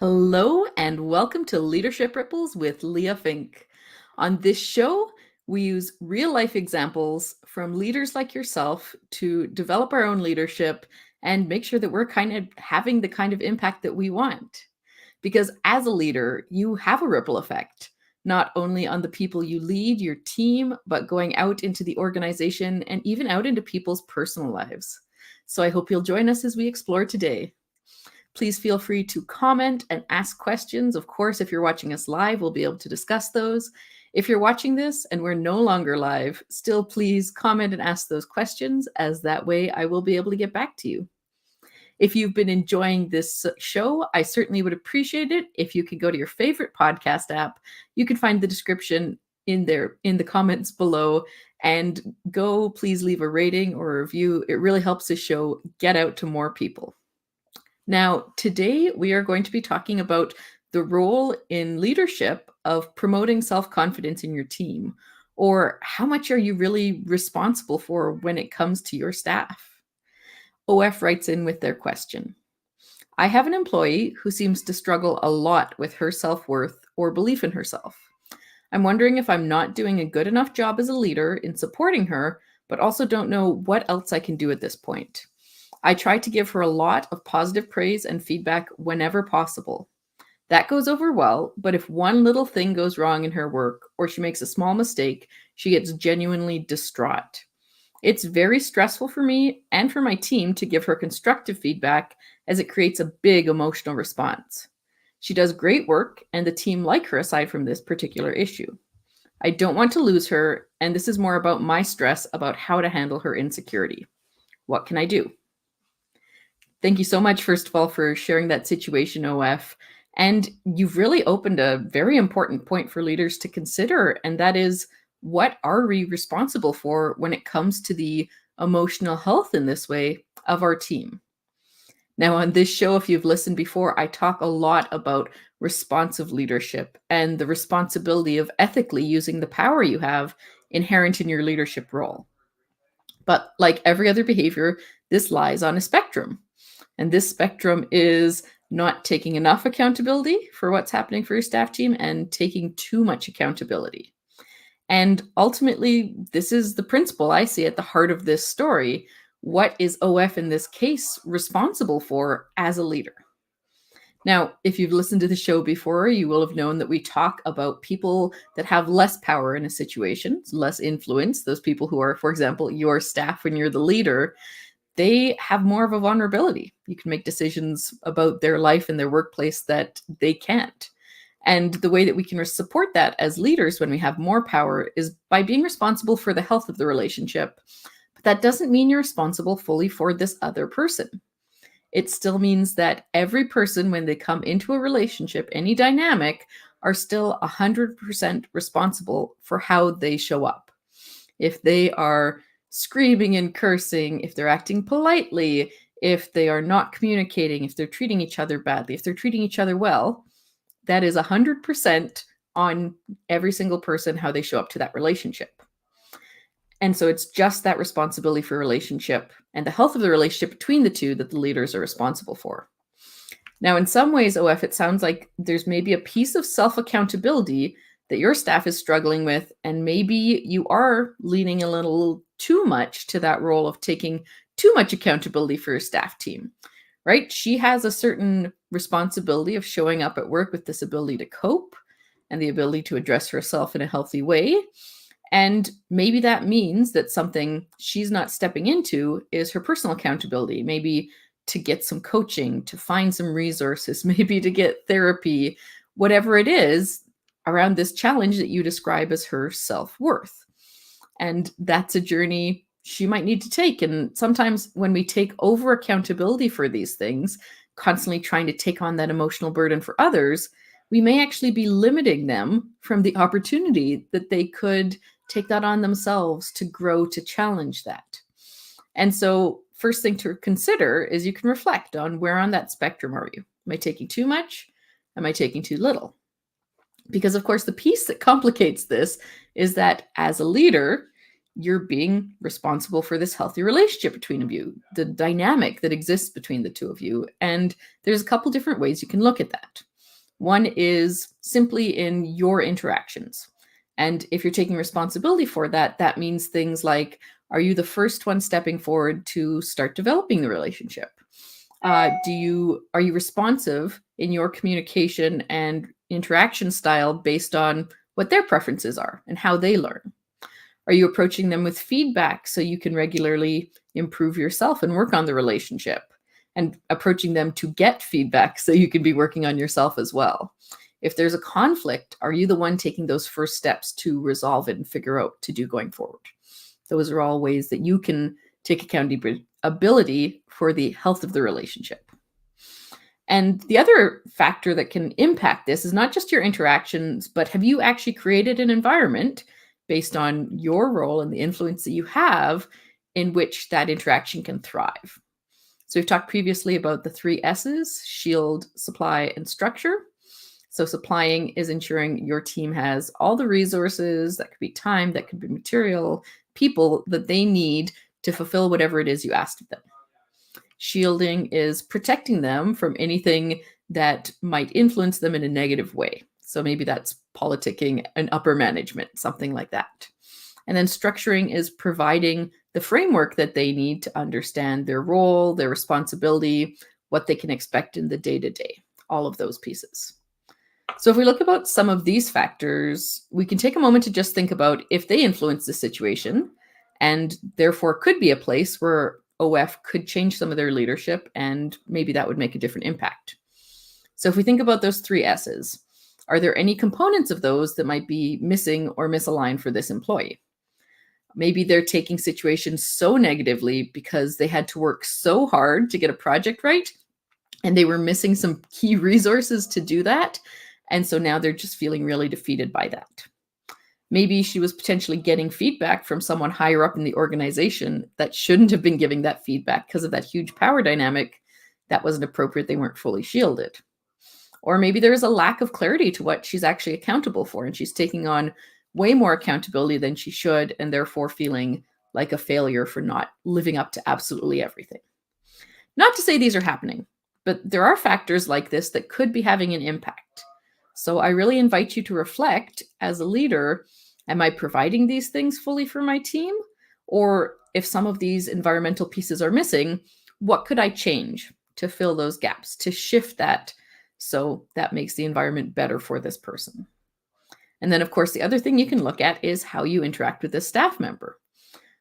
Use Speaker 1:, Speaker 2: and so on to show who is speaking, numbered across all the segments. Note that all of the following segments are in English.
Speaker 1: Hello and welcome to Leadership Ripples with Leah Fink. On this show, we use real life examples from leaders like yourself to develop our own leadership and make sure that we're kind of having the kind of impact that we want. Because as a leader, you have a ripple effect, not only on the people you lead, your team, but going out into the organization and even out into people's personal lives. So I hope you'll join us as we explore today. Please feel free to comment and ask questions. Of course, if you're watching us live, we'll be able to discuss those. If you're watching this and we're no longer live, still please comment and ask those questions, as that way I will be able to get back to you. If you've been enjoying this show, I certainly would appreciate it if you could go to your favorite podcast app. You can find the description in there in the comments below, and go please leave a rating or a review. It really helps the show get out to more people. Now, today we are going to be talking about the role in leadership of promoting self-confidence in your team, or how much are you really responsible for when it comes to your staff? OF writes in with their question. I have an employee who seems to struggle a lot with her self-worth or belief in herself. I'm wondering if I'm not doing a good enough job as a leader in supporting her, but also don't know what else I can do at this point. I try to give her a lot of positive praise and feedback whenever possible. That goes over well, but if one little thing goes wrong in her work or she makes a small mistake, she gets genuinely distraught. It's very stressful for me and for my team to give her constructive feedback, as it creates a big emotional response. She does great work and the team like her aside from this particular issue. I don't want to lose her, and this is more about my stress about how to handle her insecurity. What can I do? Thank you so much, first of all, for sharing that situation, OF. And you've really opened a very important point for leaders to consider, and that is, what are we responsible for when it comes to the emotional health in this way of our team? Now, on this show, if you've listened before, I talk a lot about responsive leadership and the responsibility of ethically using the power you have inherent in your leadership role. But like every other behavior, this lies on a spectrum. And this spectrum is not taking enough accountability for what's happening for your staff team and taking too much accountability. And ultimately, this is the principle I see at the heart of this story. What is OF in this case responsible for as a leader? Now, if you've listened to the show before, you will have known that we talk about people that have less power in a situation, less influence, those people who are, for example, your staff when you're the leader. They have more of a vulnerability. You can make decisions about their life and their workplace that they can't. And the way that we can support that as leaders when we have more power is by being responsible for the health of the relationship. But that doesn't mean you're responsible fully for this other person. It still means that every person, when they come into a relationship, any dynamic, are still 100% responsible for how they show up. If they are screaming and cursing, if they're acting politely, if they are not communicating, if they're treating each other badly, if they're treating each other well, that is 100% on every single person, how they show up to that relationship. And so it's just that responsibility for relationship and the health of the relationship between the two that the leaders are responsible for. Now, in some ways, OF, it sounds like there's maybe a piece of self-accountability that your staff is struggling with, and maybe you are leaning a little too much to that role of taking too much accountability for your staff team, right? She has a certain responsibility of showing up at work with this ability to cope and the ability to address herself in a healthy way. And maybe that means that something she's not stepping into is her personal accountability, maybe to get some coaching, to find some resources, maybe to get therapy, whatever it is around this challenge that you describe as her self-worth. And that's a journey she might need to take. And sometimes when we take over accountability for these things, constantly trying to take on that emotional burden for others, we may actually be limiting them from the opportunity that they could take that on themselves to grow, to challenge that. And so first thing to consider is you can reflect on where on that spectrum are you? Am I taking too much? Am I taking too little? Because of course, the piece that complicates this is that as a leader, you're being responsible for this healthy relationship between you, the dynamic that exists between the two of you. And there's a couple different ways you can look at that. One is simply in your interactions. And if you're taking responsibility for that, that means things like, are you the first one stepping forward to start developing the relationship? Are you responsive in your communication and interaction style based on what their preferences are and how they learn? Are you approaching them with feedback so you can regularly improve yourself and work on the relationship? And approaching them to get feedback so you can be working on yourself as well. If there's a conflict, are you the one taking those first steps to resolve it and figure out to do going forward? Those are all ways that you can take accountability for the health of the relationship. And the other factor that can impact this is not just your interactions, but have you actually created an environment based on your role and the influence that you have in which that interaction can thrive? So we've talked previously about the 3 S's: shield, supply, and structure. So supplying is ensuring your team has all the resources, that could be time, that could be material, people that they need to fulfill whatever it is you asked of them. Shielding is protecting them from anything that might influence them in a negative way. So maybe that's politicking and upper management, something like that. And then structuring is providing the framework that they need to understand their role, their responsibility, what they can expect in the day-to-day, all of those pieces. So if we look about some of these factors, we can take a moment to just think about if they influence the situation, and therefore could be a place where OF could change some of their leadership, and maybe that would make a different impact. So if we think about those 3 S's, are there any components of those that might be missing or misaligned for this employee? Maybe they're taking situations so negatively because they had to work so hard to get a project right, and they were missing some key resources to do that. And so now they're just feeling really defeated by that. Maybe she was potentially getting feedback from someone higher up in the organization that shouldn't have been giving that feedback because of that huge power dynamic that wasn't appropriate. They weren't fully shielded. Or maybe there's a lack of clarity to what she's actually accountable for, and she's taking on way more accountability than she should, and therefore feeling like a failure for not living up to absolutely everything. Not to say these are happening, but there are factors like this that could be having an impact. So I really invite you to reflect as a leader, am I providing these things fully for my team? Or if some of these environmental pieces are missing, what could I change to fill those gaps, to shift that so that makes the environment better for this person? And then, of course, the other thing you can look at is how you interact with this staff member.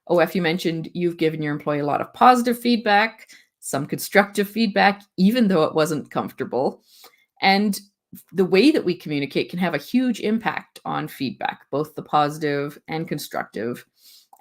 Speaker 1: OF, you mentioned you've given your employee a lot of positive feedback, some constructive feedback, even though it wasn't comfortable. And the way that we communicate can have a huge impact on feedback, both the positive and constructive,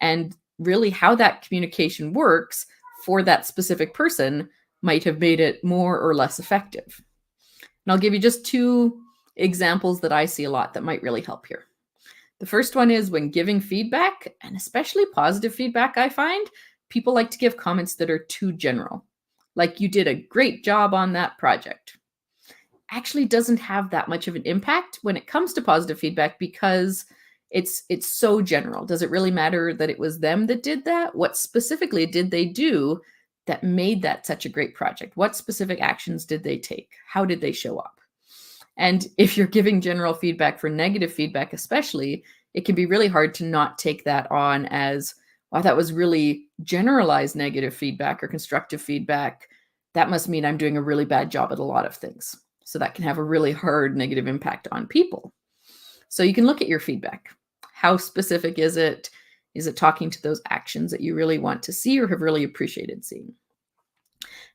Speaker 1: and really how that communication works for that specific person might have made it more or less effective. And I'll give you just 2 examples that I see a lot that might really help here. The first one is when giving feedback, and especially positive feedback, I find people like to give comments that are too general. Like, you did a great job on that project. Actually doesn't have that much of an impact when it comes to positive feedback because it's so general. Does it really matter that it was them that did that? What specifically did they do that made that such a great project? What specific actions did they take? How did they show up? And if you're giving general feedback for negative feedback, especially, it can be really hard to not take that on as, wow, that was really generalized negative feedback or constructive feedback. That must mean I'm doing a really bad job at a lot of things. So that can have a really hard negative impact on people. So you can look at your feedback. How specific is it? Is it talking to those actions that you really want to see or have really appreciated seeing?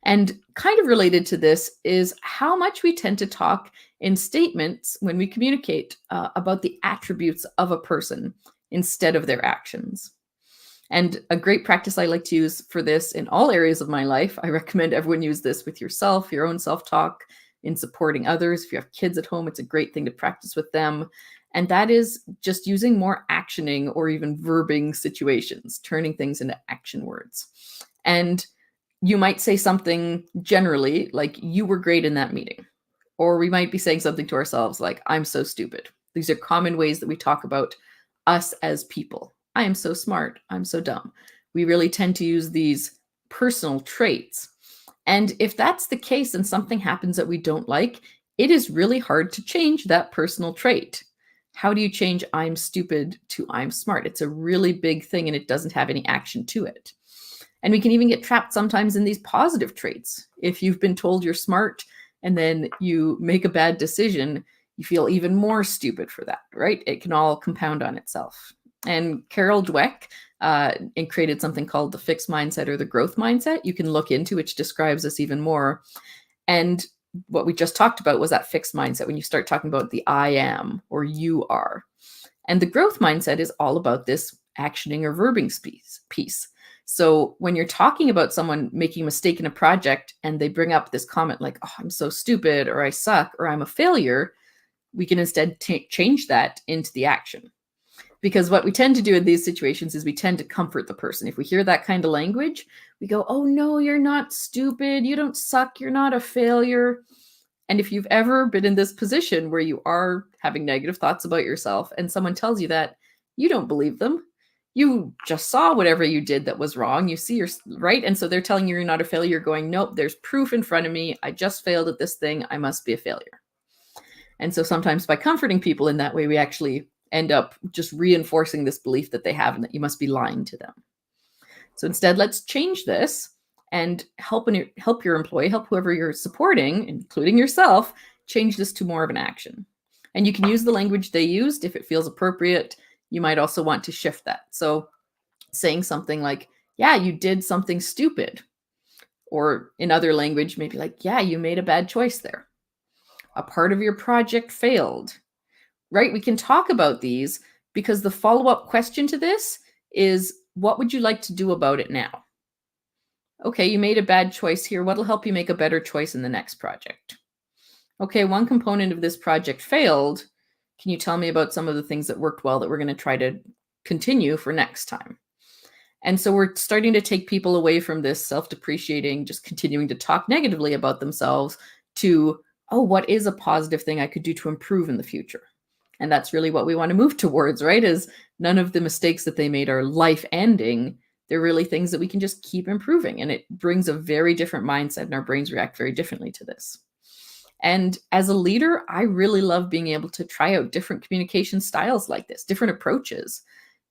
Speaker 1: And kind of related to this is how much we tend to talk in statements when we communicate about the attributes of a person instead of their actions. And a great practice I like to use for this in all areas of my life, I recommend everyone use this with yourself, your own self-talk, in supporting others. If you have kids at home, it's a great thing to practice with them. And that is just using more actioning or even verbing situations, turning things into action words. And you might say something generally like, you were great in that meeting. Or we might be saying something to ourselves like, I'm so stupid. These are common ways that we talk about us as people. I am so smart, I'm so dumb. We really tend to use these personal traits. And if that's the case and something happens that we don't like, it is really hard to change that personal trait. How do you change I'm stupid to I'm smart? It's a really big thing and it doesn't have any action to it. And we can even get trapped sometimes in these positive traits. If you've been told you're smart and then you make a bad decision, you feel even more stupid for that, right? It can all compound on itself. And Carol Dweck created something called the fixed mindset or the growth mindset. You can look into, which describes this even more. And what we just talked about was that fixed mindset when you start talking about the I am or you are. And the growth mindset is all about this actioning or verbing piece. So when you're talking about someone making a mistake in a project and they bring up this comment like, oh, I'm so stupid, or I suck, or I'm a failure, we can instead change that into the action. Because what we tend to do in these situations is we tend to comfort the person. If we hear that kind of language, we go, oh no, you're not stupid, you don't suck, you're not a failure. And if you've ever been in this position where you are having negative thoughts about yourself and someone tells you that, you don't believe them. You just saw whatever you did that was wrong. You see you're right. And so they're telling you you're not a failure. You're going, nope, there's proof in front of me. I just failed at this thing. I must be a failure. And so sometimes by comforting people in that way, we actually end up just reinforcing this belief that they have and that you must be lying to them. So instead, let's change this and help your employee, help whoever you're supporting, including yourself, change this to more of an action. And you can use the language they used if it feels appropriate. You might also want to shift that. So saying something like, yeah, you did something stupid. Or in other language, maybe like, yeah, you made a bad choice there. A part of your project failed, right? We can talk about these because the follow-up question to this is, what would you like to do about it now? Okay, you made a bad choice here. What'll help you make a better choice in the next project? Okay, one component of this project failed. Can you tell me about some of the things that worked well that we're going to try to continue for next time? And so we're starting to take people away from this self-depreciating, just continuing to talk negatively about themselves to, oh, what is a positive thing I could do to improve in the future? And that's really what we want to move towards, right? Is none of the mistakes that they made are life-ending. They're really things that we can just keep improving. And it brings a very different mindset, and our brains react very differently to this. And as a leader, I really love being able to try out different communication styles like this, different approaches,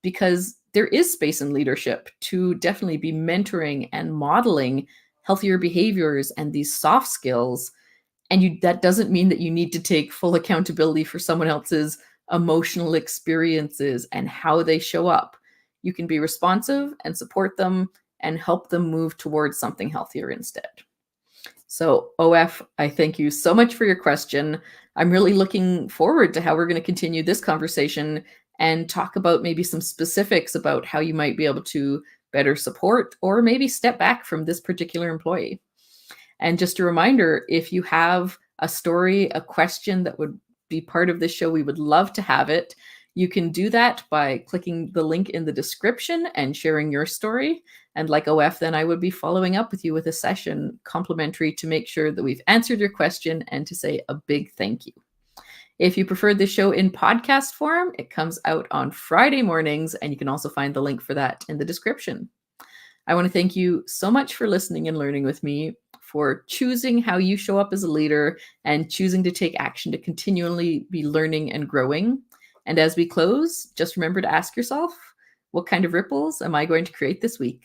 Speaker 1: because there is space in leadership to definitely be mentoring and modeling healthier behaviors and these soft skills. And that doesn't mean that you need to take full accountability for someone else's emotional experiences and how they show up. You can be responsive and support them and help them move towards something healthier instead. So, OF, I thank you so much for your question. I'm really looking forward to how we're going to continue this conversation and talk about maybe some specifics about how you might be able to better support or maybe step back from this particular employee. And just a reminder, if you have a story, a question that would be part of this show, we would love to have it. You can do that by clicking the link in the description and sharing your story. And like OF, then I would be following up with you with a session complimentary to make sure that we've answered your question and to say a big thank you. If you prefer this show in podcast form, it comes out on Friday mornings, and you can also find the link for that in the description. I want to thank you so much for listening and learning with me, for choosing how you show up as a leader and choosing to take action to continually be learning and growing. And as we close, just remember to ask yourself, what kind of ripples am I going to create this week?